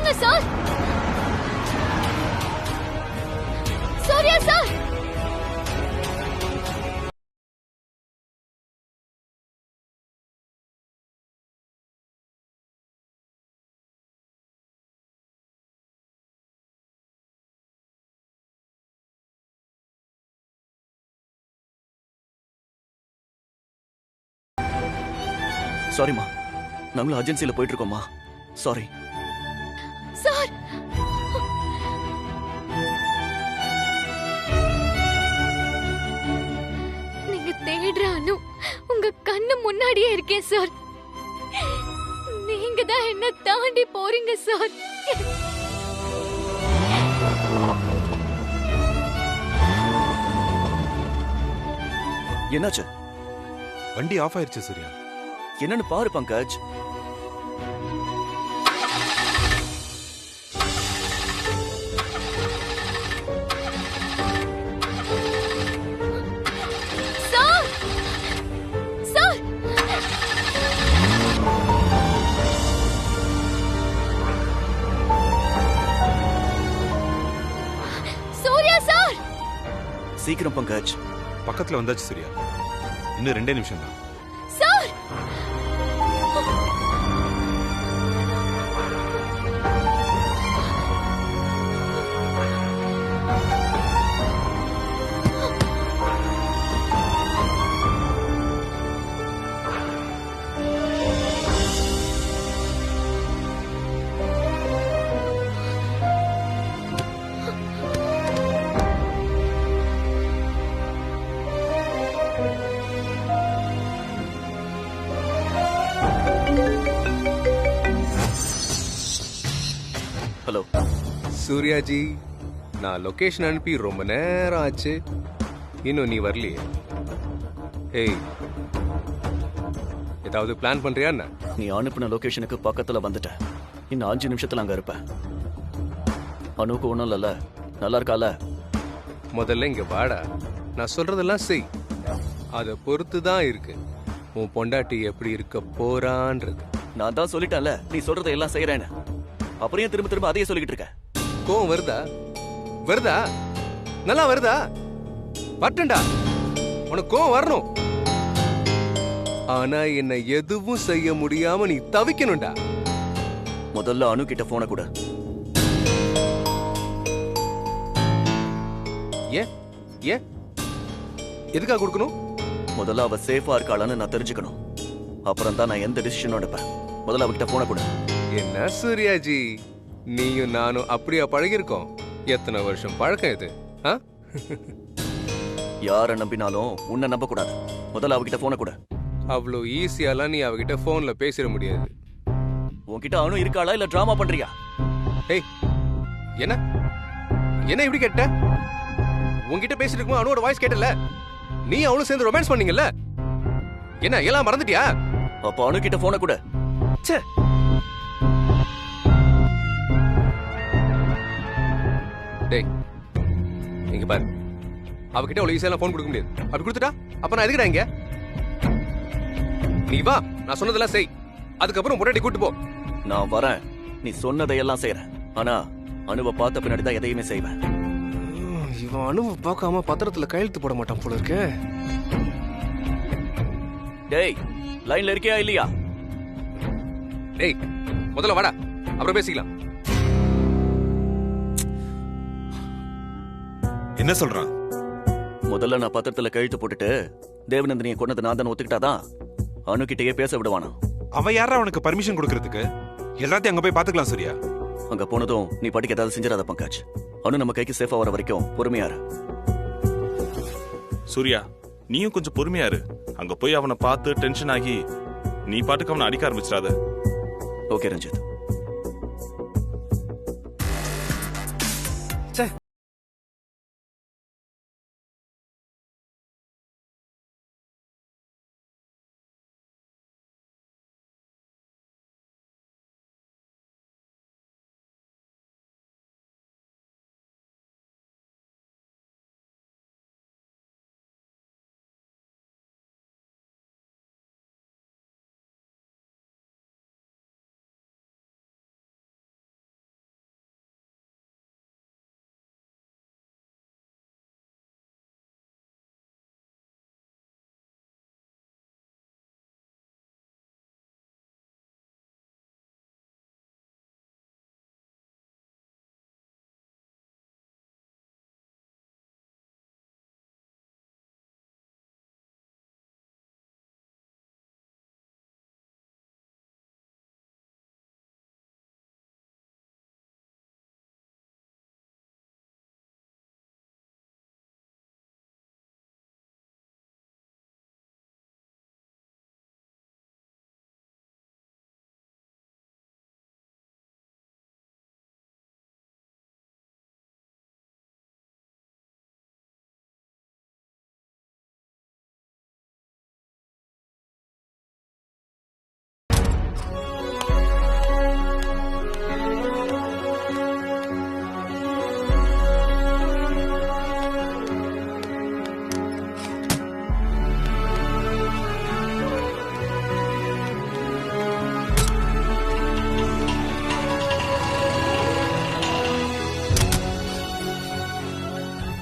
சொல்லுங்க sir. Surya sir. சாரிம்மா, நாங்களும் அர்ஜென்சில போயிட்டு இருக்கோம்மா. Sorry sir. நீங்க தேடுற அனு உங்க கண்ணு முன்னாடியே இருக்கேன் சார். நீங்க தான் என்ன தாண்டி போறீங்க சார். என்னாச்சு? வண்டி ஆஃப் ஆயிருச்சு சூர்யா. என்னன்னு பாரு Pankaj. Sir. Sir. Surya sir. சீக்கிரம் பங்கஜ். பக்கத்துல வந்தாச்சு சூர்யா. இன்னும் 2 நிமிஷம் தான். சார். ஹலோ சூர்யாஜி, நான் லொகேஷன் அனுப்பி ரொம்ப நேரம் ஆச்சு, இன்னும் நீ வரலையே. ஏய், ஏதாவது பிளான் பண்றியா என்ன? நீ அனுப்பின லொகேஷனுக்கு பக்கத்துல வந்துட்ட. இன்னும் 5 நிமிஷத்துல அங்க இருப்ப. அனுக்கு ஒண்ணும் இல்லல்ல, நல்லா இருக்கால? முதல்ல இங்க வாடா, நான் சொல்றதெல்லாம் செய். அதை பொறுத்து தான் இருக்கு உன் பொண்டாட்டி எப்படி இருக்க போறான்றது. நான் தான் சொல்லிட்டேன்ல, நீ சொல்றதை எல்லாம் செய்யறேன்னு. அப்புறம் ஏன் திரும்ப திரும்ப அதையே சொல்லிக்கிட்டு இருக்க? கோவம் வருதா? வருதா? நல்லா வருதா? வரட்டும்டா, உனக்கு கோவம் வரணும். ஆனா என்ன எதுவும் செய்ய முடியாம நீ தவிக்கணும்டா. முதல்ல அனு கிட்ட போன கூட. ஏன் ஏன் எதுக்காக கொடுக்கணும்? முதல்ல அவ சேஃபா இருக்காளான்னு நான் தெரிஞ்சுக்கணும். அப்புறம் தான் நான் எந்த டிசிஷனும் எடுப்பேன். முதல்ல அவகிட்ட போன கூட. என்ன சூர்யாஜி, நீயும் நானும் அப்படியா பழகிருக்கோம்? எத்தனை வருஷம் பழக்கம் இது? யார நம்பினாலும் உன்னை நம்ப கூடாது. முதல்ல அவகிட்ட போன கூட. அவ்வளோ ஈஸியாலாம் நீ அவகிட்ட போன்ல பேசிட முடியாது. உன்கிட்ட அனு இருக்காளா இல்ல டிராமா பண்றியா? ஏய், என்ன என்ன இப்படி கேட்ட? உன்கிட்ட பேசிட்டு இருக்கும் அனுவோட வாய்ஸ் கேட்டல, நீ அவளும் சேர்ந்து ரொமான்ஸ் பண்ணீங்கல்ல, என்ன எல்லாம் மறந்துட்டியா? அப்ப அனு கிட்ட போன கூட. ச்சே, டேய் இங்க பாரு, அவகிட்ட அவ்வளவு ஈஸியா போன் கொடுக்க முடியாது. அப்படி கொடுத்துட்டா அப்ப நான் எதுக்குடா இங்க? நீ வா, நான் சொன்னதெல்லாம் செய், அதுக்கப்புறம் முன்னாடி கூட்டு போ. நான் வரேன், நீ சொன்னதையெல்லாம் செய்யறேன். ஆனா அனுவை பார்த்த பின்னாடி தான் எதையுமே செய்வேன். இவன் அனுவை பார்க்காம பத்திரத்துல கையெழுத்து போட மாட்டான் போல இருக்கு. டேய், லைன்ல இருக்கியா இல்லையா? டேய் முதல்ல வாடா, அப்புறம் பேசிக்கலாம். என்ன சொல்றான்? முதல்ல நான் பத்திரத்துல கழுத்து போட்டுட்டு தேவநந்தினியை கொன்னது நான் தான் ஒத்துக்கிட்டாதான் அனு கிட்டயே பேச விடுவானா? அவ யாரா அவனுக்கு பர்மிஷன் கொடுக்கறதுக்கு? எல்லாத்தையும் அங்க போய் பாத்துக்கலாம் சூர்யா. அங்க போனதும் நீ படிக்க ஏதாவது செஞ்சிடாத பங்கஜ். அனு நம்ம கைக்கு சேஃபா வர வரைக்கும் பொறுமையா இரு. சூர்யா, நீயும் கொஞ்சம் பொறுமையா இரு. அங்க போய் அவனை பார்த்து டென்ஷன் ஆகி நீ பாட்டுக்கு அவனை அடிக்க ஆரம்பிச்சிடாத. ஓகே ரஞ்சித்.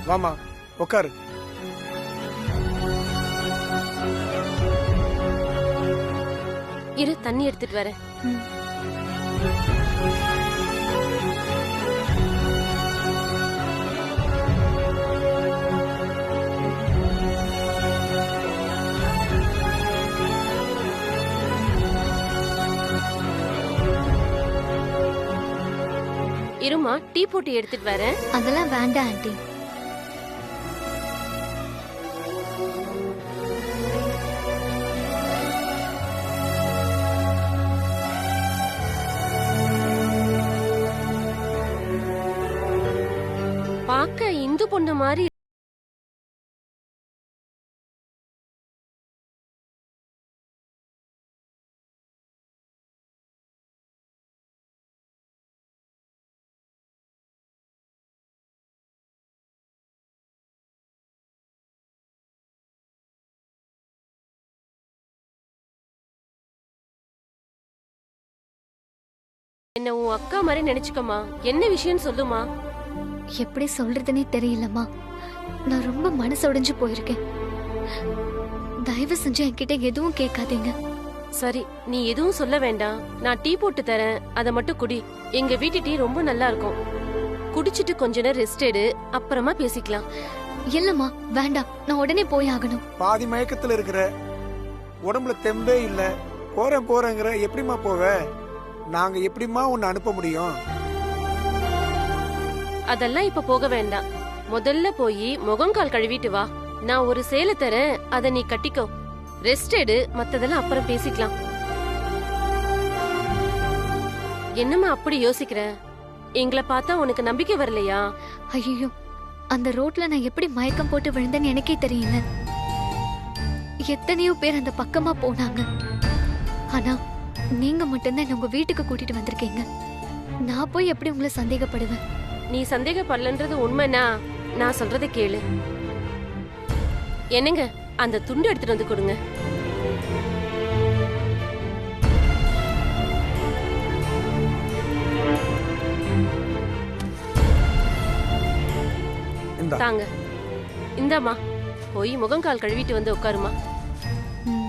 வாமா உட்காரு. இரு, தண்ணி எடுத்துட்டு வரேன். இருமா, டீ போட்டு எடுத்துட்டு வரேன். அதெல்லாம் வேண்டாம் ஆண்டி. பாக்க இந்து பொண்ணு மாதிரி என்ன உன் அக்கா மாதிரி நினைச்சுக்கமா. என்ன விஷயம் சொல்லுமா. எப்படி சொல்றதுனே தெரியலம்மா. நான் ரொம்ப மனசு உடைஞ்சு போயிருக்கேன். தயவு செஞ்சு என்கிட்ட எதுவும் கேட்காதீங்க. சரி, நீ எதுவும் சொல்ல வேண்டாம். நான் டீ போட்டு தரேன், அத மட்டும் குடி. எங்க வீட்டு டீ ரொம்ப நல்லா இருக்கும். குடிச்சிட்டு கொஞ்ச நேரம் ரெஸ்ட் எடு, அப்புறமா பேசிக்கலாம். இல்லம்மா வேண்டாம், நான் உடனே போய் ஆகணும். பாதி மயக்கத்துல இருக்கிற, உடம்புல தெம்பே இல்ல, போறேங்கிற, எப்படிமா போவ? நாங்க எப்படிமா உன்னை அனுப்ப முடியும்? அதெல்லாம் இப்ப போக வேண்டாம். முதல்ல போய் முகம் கால் கழுவிட்டு வா. நான் ஒரு சேலை தரேன், அத நீ கட்டிக்கோ. ரெஸ்ட் எடு, மத்ததெல்லாம் அப்புறம் பேசிக்கலாம். என்னம்மா அப்படி யோசிக்கிற? எங்களை பார்த்தா உனக்கு நம்பிக்கை வரலையா? ஐயோ, அந்த ரோட்ல நான் எப்படி மயக்கம் போட்டு விழுந்தேன்னு எனக்கே தெரியல. எத்தனையோ பேர் அந்த பக்கமா போனாங்க. ஆனா நீங்க மட்டும்தான் என்ன உங்க வீட்டுக்கு கூட்டிட்டு வந்திருக்கீங்க. நான் போய் எப்படி உங்களை சந்தேகப்படுவேன்? நீ சந்தேகப்படலன்றது உண்மைனா நான் சொல்றதை கேளு. என்னங்க, அந்த துண்டு எடுத்துட்டு வந்து கொடுங்க. இந்தா. தாங்க. இந்தாம்மா, போய் முகம் கால் கழுவிட்டு வந்து உட்காருமா. ம்.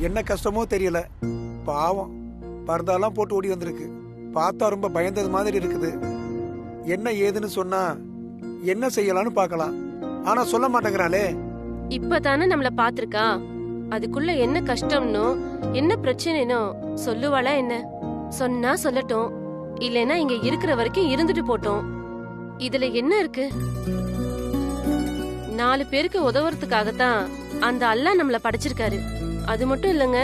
என்ன கஷ்டமோ தெரியல, பாவம். பரதாலாம் போட்டு ஓடி வந்திருக்கு. பார்த்தா ரொம்ப பயந்தது மாதிரி இருக்குது. என்ன ஏதுன்னு சொன்னா என்ன செய்யலாம்னு பார்க்கலாம். ஆனா சொல்ல மாட்டேங்கிறாளே. இப்பதானே நம்மள பாத்திருக்கா. அதுக்குள்ள என்ன கஷ்டம்னோ என்ன பிரச்சனைனோ சொல்லுவாளா என்ன? சொன்னா சொல்லட்டும், இல்லைன்னா இங்க இருக்கிற வரைக்கும் இருந்துட்டு போட்டோம். இதுல என்ன இருக்கு? 4 பேருக்கு உதவுறதுக்காகத்தான் அந்த அல்லாஹ் நம்மள படைச்சிருக்காரு. அது மட்டும் இல்லங்க,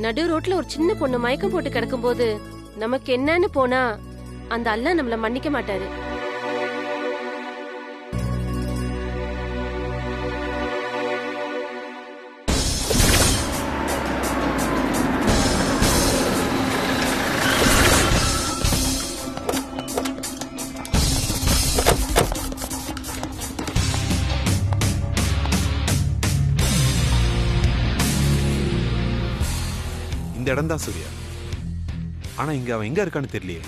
நடு ரோட்ல ஒரு சின்ன பொண்ணு மயக்கம் போட்டு கிடக்கும் போது நமக்கு என்னன்னு போனா அந்த அல்லாஹ் நம்மள மன்னிக்க மாட்டாரு. இந்த இடம் தான் சூர்யா. ஆனா இங்க அவன் எங்க இருக்கான்னு தெரியலையே.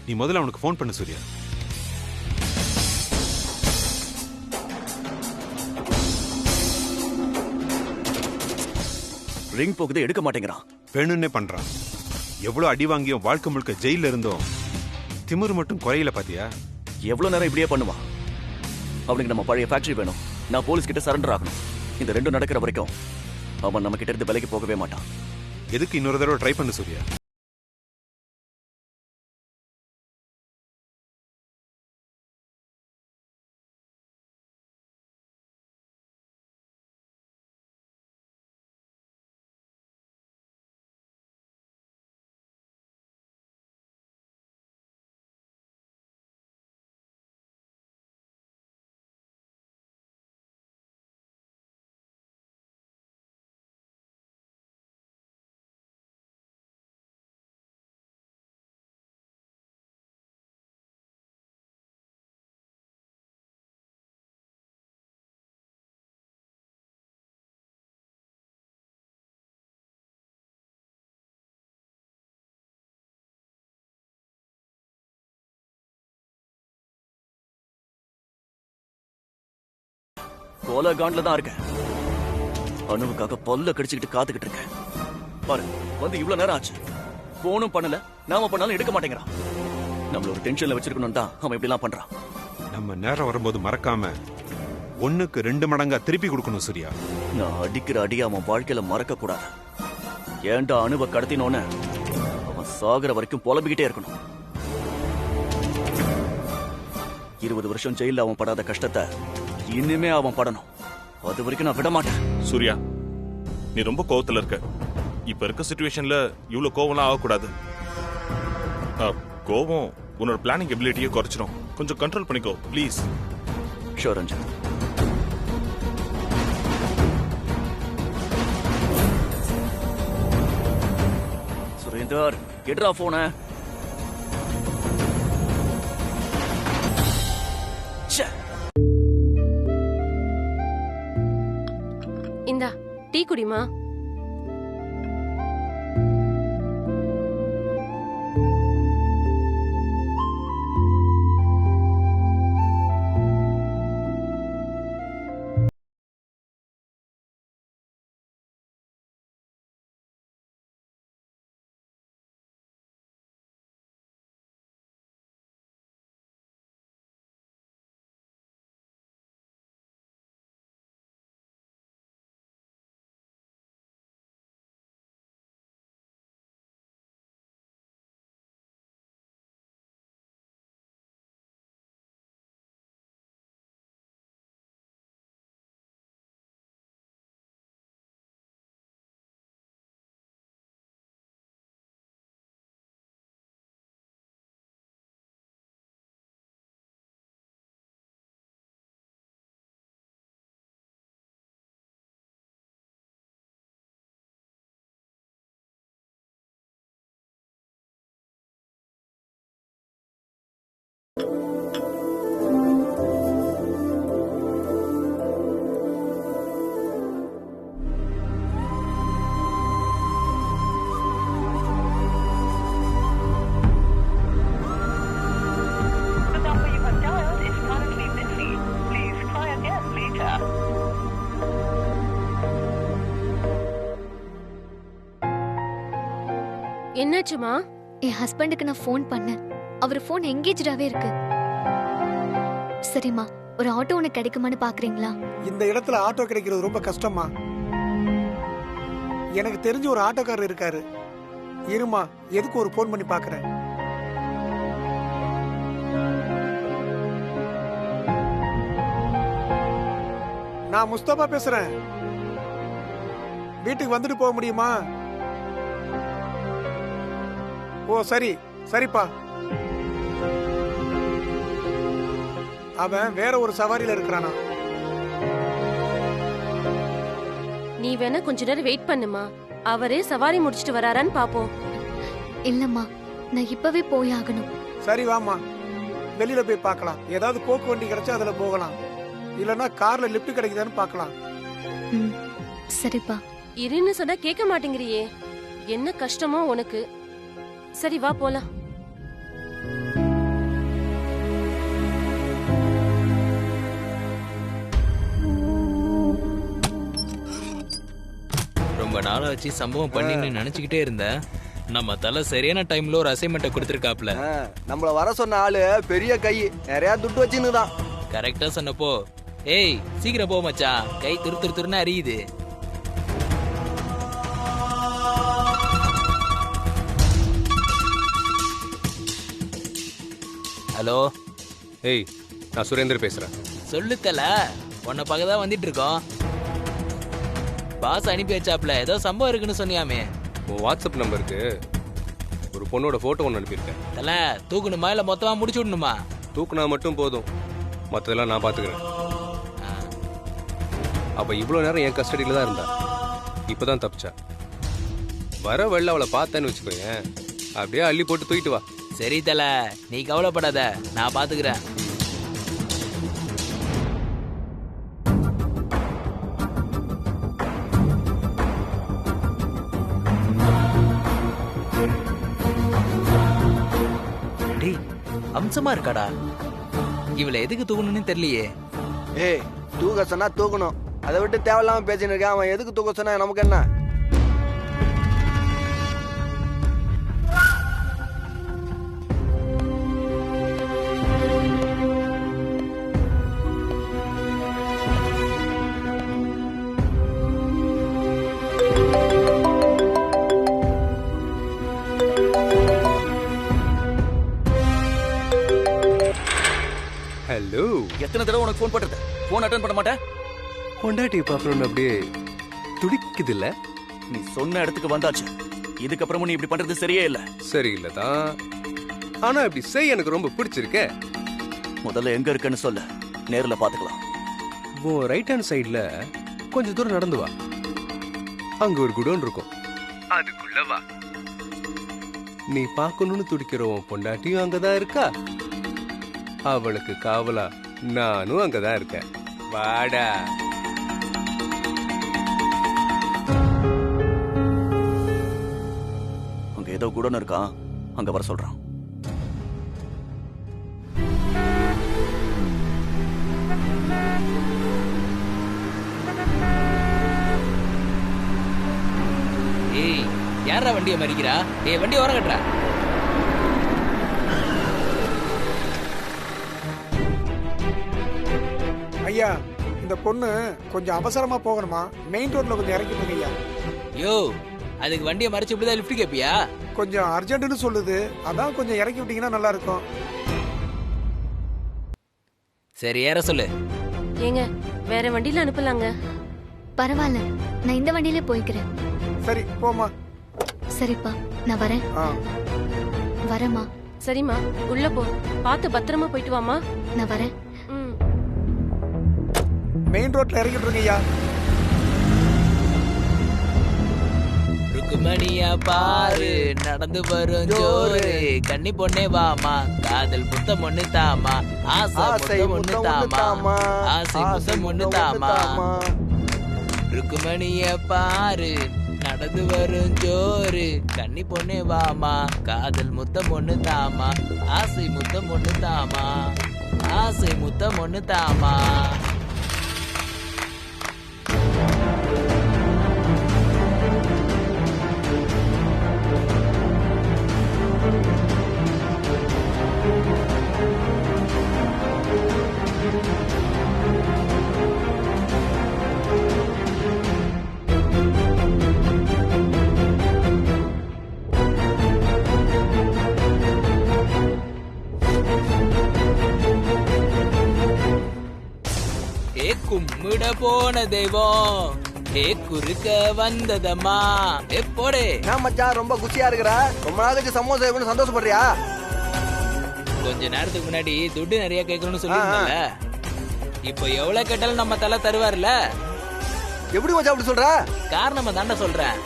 நீ முதல்ல அவனுக்கு ஃபோன் பண்ணு சூர்யா. ரிங் போகுது, எடுக்க மாட்டேங்கிறான். வேணும்னே பண்றான். எவ்வளவு அடி வாங்கியும் வாழ்க்கை முழுக்க ஜெயில இருந்தோம், திமிரு மட்டும் குறையில பாத்தியா? எவ்வளவு நேரம் இப்படியே பண்ணுவான்? அவனுக்கு நம்ம பழைய ஃபேக்டரி வேணும். நான் போலீஸ் கிட்ட சரண்டர் ஆகணும். இந்த ரெண்டும் நடக்கிற வரைக்கும் அவன் நம்ம கிட்ட இருந்து விலைக்கு போகவே மாட்டான். எதுக்கு இன்னொரு தடவை ட்ரை பண்ணு சூர்யா. கொலை காண்ட்ல தான் இருக்கேன். அணுவுக்காக பல்ல கடிச்சுக்கிட்டு காத்துக்கிட்டு இருக்கேன். பாரு, வந்து இவ்வளவு நேரம் ஆச்சு, போனும் பண்ணல, நாம பண்ணாலும் எடுக்க மாட்டேங்கிறான். நம்மள ஒரு டென்ஷன்ல வச்சிருக்கணும் தான் அவன் இப்படி எல்லாம் பண்றான். நம்ம நேரம் வரும்போது மறக்காம 1க்கு 2 மடங்கா திருப்பி கொடுக்கணும் சூர்யா. நான் அடிக்கிற அடி அவன் வாழ்க்கையில மறக்க கூடாது. ஏன்டா அணுவை கடத்தினோன்னு அவன் சாகுற வரைக்கும் புலம்பிக்கிட்டே இருக்கணும். 20 வருஷம் ஜெயில அவன் படாத கஷ்டத்தை இனிமே அவன் படணும். அது வரைக்கும் நான் விட மாட்டேன். சூர்யா, நீ ரொம்ப கோவத்துல இருக்க. இப்ப இருக்க சிச்சுவேஷன்ல இவ்வளவு கோவம்லாம் ஆகக்கூடாது. கோவம் உன்னோட பிளானிங் எபிலிட்டியை குறைச்சிடும். கொஞ்சம் கண்ட்ரோல் பண்ணிக்கோ ப்ளீஸ். ஷோர் ரஞ்சித். சுரேந்தர், எடுறா போன. இந்தா டீ குடிமா. என்னாச்சுமா? என் ஹஸ்பண்டுக்கு நான் ஃபோன் பண்ணேன். அவர் ஃபோன் எங்கேஜ்டாவே இருக்கு. சரிம்மா, ஒரு ஆட்டோ உனக்கு கிடைக்குமான்னு பாக்குறீங்களா? இந்த இடத்துல ஆட்டோ கிடைக்கிறது ரொம்ப கஷ்டமா. எனக்கு தெரிஞ்ச ஒரு ஆட்டோக்காரர் இருக்காரு. இருமா, எதுக்கு ஒரு ஃபோன் பண்ணி பாக்குறேன். நான் முஸ்தபா பேசுறேன். வீட்டுக்கு வந்துட்டு போக முடியுமா? ஓ சரி, சரிப்பா. அவன் வேற ஒரு சவாரியில இருக்கிறானா? நீ வேணா கொஞ்ச நேரம் வெயிட் பண்ணுமா, அவரே சவாரி முடிச்சிட்டு வராரான்னு பாப்போம். இல்லம்மா, நான் இப்பவே போய் ஆகணும். சரி வாமா, வெளியில போய் பார்க்கலாம். ஏதாவது போக்கு வண்டி கிடைச்சா அதுல போகலாம். இல்லனா கார்ல லிஃப்ட் கிடைக்குதான்னு பார்க்கலாம். சரிப்பா. இருன்னு சொன்னா கேட்க மாட்டேங்கிறியே, என்ன கஷ்டமோ உனக்கு. சரி வா போலாம். ரொம்ப நாளா வச்சு சம்பவம் பண்ணின்னு நினைச்சுக்கிட்டே இருந்தேன். நம்ம தலை சரியான டைம்ல ஒரு அசைன்மெண்ட்டை கொடுத்துருக்காப்ல. நம்மள வர சொன்ன ஆளு பெரிய கை, நிறைய துட்டு வச்சுன்னுதான். கரெக்டா சொன்னப்போ, ஏய் சீக்கிரம் போ மச்சான், கை துரு துருன்னு அறியுது. ஹலோ. ஏய், நான் சுரேந்தர் பேசுறேன். சொல்லு தல, உன்னை பார்க்க தான் வந்துட்டு இருக்கோம். பாஸ் அனுப்பி வச்சாப்ல, ஏதோ சம்பவம் இருக்குன்னு சொன்னியாமே. உன் வாட்ஸ்அப் நம்பருக்கு ஒரு பொண்ணோட போட்டோ ஒன்று அனுப்பியிருக்கேன். தல, தூக்கணுமா இல்ல மொத்தமா முடிச்சு விடணுமா? தூக்குனா மட்டும் போதும், மற்றதெல்லாம் நான் பார்த்துக்கிறேன். அவ இவ்வளோ நேரம் என் கஸ்டடியில் தான் இருந்தா, இப்போதான் தப்பிச்சா. வர வெள்ள அவளை பார்த்தேன்னு வச்சுக்கோயேன், அப்படியே அள்ளி போட்டு தூக்கிட்டு வா. சரி தல, நீ கவலைப்படாத, நான் பாத்துக்கிறேன். டேய், அம்சமா இருக்காடா. இவளை எதுக்கு தூக்கணும்னு தெரியலையே. ஏய், தூக்க சொன்னா தூக்கணும். அதை விட்டு தேவையில்லாம பேசின்னு இருக்கான். அவன் எதுக்கு தூக்க சொன்னா நமக்கு என்ன? ஹலோ. எத்தனை தடவை உனக்கு ஃபோன் பண்றது? ஃபோன் அட்டெண்ட் பண்ண மாட்டேன். பொண்டாட்டி பாக்கணும்னு அப்படியே துடிக்குது இல்ல? நீ சொன்ன இடத்துக்கு வந்தாச்சு. இதுக்கப்புறமும் நீ இப்படி பண்றது சரியே இல்ல. சரியில்லதான். ஆனா இப்படி செய்ய எனக்கு ரொம்ப பிடிச்சிருக்கே. முதல்ல எங்க இருக்குன்னு சொல்லு, நேர்ல பாத்துக்கலாம். உன் ரைட் ஹேண்ட் சைடுல கொஞ்சம் தூரம் நடந்து வா. அங்க ஒரு குடோன் இருக்கும், அதுக்குள்ள வா. நீ பார்க்கணும்னு துடிக்கிற உன் பொண்டாட்டியும் அங்கதான் இருக்கா. அவளுக்கு காவலா நானும் அங்கதான் இருக்கேன். வாடா. அங்க ஏதோ குடோன் இருக்கான், அங்க வர சொல்றான். ஏய், யாரா வண்டியை மறிக்கிறா? ஏய், வண்டி ஓரம் கட்டுறா. ஐயா, இந்த பொண்ணு கொஞ்சம் அவசரமா போகணுமா, மெயின் ரோட்ல கொஞ்சம் இறக்கிட்டு ஐயா. யோ, அதுக்கு வண்டியை மறைச்சு இப்படிதான் லிஃப்ட் கேப்பியா? கொஞ்சம் அர்ஜென்ட்னு சொல்லுது, அதான் கொஞ்சம் இறக்கி விட்டீங்கன்னா நல்லா இருக்கும். சரி, ஏற சொல்லு. ஏங்க, வேற வண்டியில அனுப்பலாங்க. பரவாயில்ல, நான் இந்த வண்டியிலே போய்க்கிறேன். சரி போமா. சரிப்பா, நான் வரேன். வரேம்மா. சரிம்மா, உள்ள போ. பார்த்து பத்திரமா போயிட்டு வாமா. நான் வரேன். மெயின் ரோட்ல இறக்கிட்டு ஐயா. ருக்குமணியா பாரு, நடந்து வரும் ஜோரு. கன்னி பொண்ணே வாமா, காதல் புத்தம் ஒண்ணு தாமா. ஆசை முத்தம் ஒண்ணு தாமா, ஆசை முத்தம் ஒண்ணு தாமா. ருக்குமணிய பாரு, நடந்து வரும் ஜோரு. கன்னி பொண்ணே வாமா, காதல் முத்தம் ஒண்ணு தாமா. ஆசை முத்தம் ஒண்ணு தாமா, ஆசை முத்தம் ஒண்ணு தாமா. கும்பிட போன தெய்வம், குறுக்க வந்ததம்மா. போடே. நான் மச்சான் ரொம்ப குஷியா இருக்கிறா. ரொம்ப நாளைக்கு சமோசா சந்தோஷப்படுறியா? கொஞ்ச நேரத்துக்கு முன்னாடி துட்டு நிறைய கேட்கணும்னு சொல்லிருந்தல, இப்போ எவ்வளவு கேட்டாலும் நம்ம தலை தருவார்ல. எப்படி மச்சான் அப்படி சொல்ற? காரணமா தாண்டா சொல்றேன்.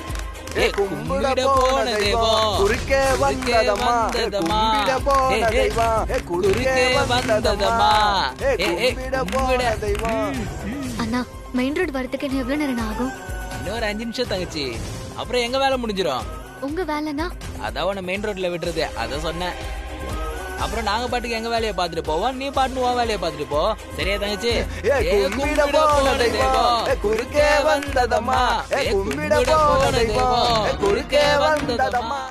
கும்பிட போன தெய்வம், குறுக்கே வந்ததம்மா. கும்பிட போன தெய்வம், குறுக்கே வந்ததம்மா. கும்பிட போன தெய்வம். அண்ணா, மெயின் ரோட் வரதுக்கு இன்னும் எவ்வளவு நேரம் ஆகும்? இன்னொரு 5 நிமிஷம் தங்கச்சி, அப்புறம் எங்க வேலை முடிஞ்சிடும். உங்க வேலைனா? அதான் உன்னை மெயின் ரோட்ல விட்டுறது, அத சொன்னேன். அப்புறம் நாங்க பாட்டுக்கு எங்க வேலையை பாத்துட்டு போவோம், நீ பாட்டு உன் வேலையை பாத்துட்டு போ. சரியா தங்கச்சி? கும்பிட போன தெய்வம், குறுக்கே வந்ததம்மா. கும்பிட போன தெய்வம், குறுக்கே வந்ததம்மா.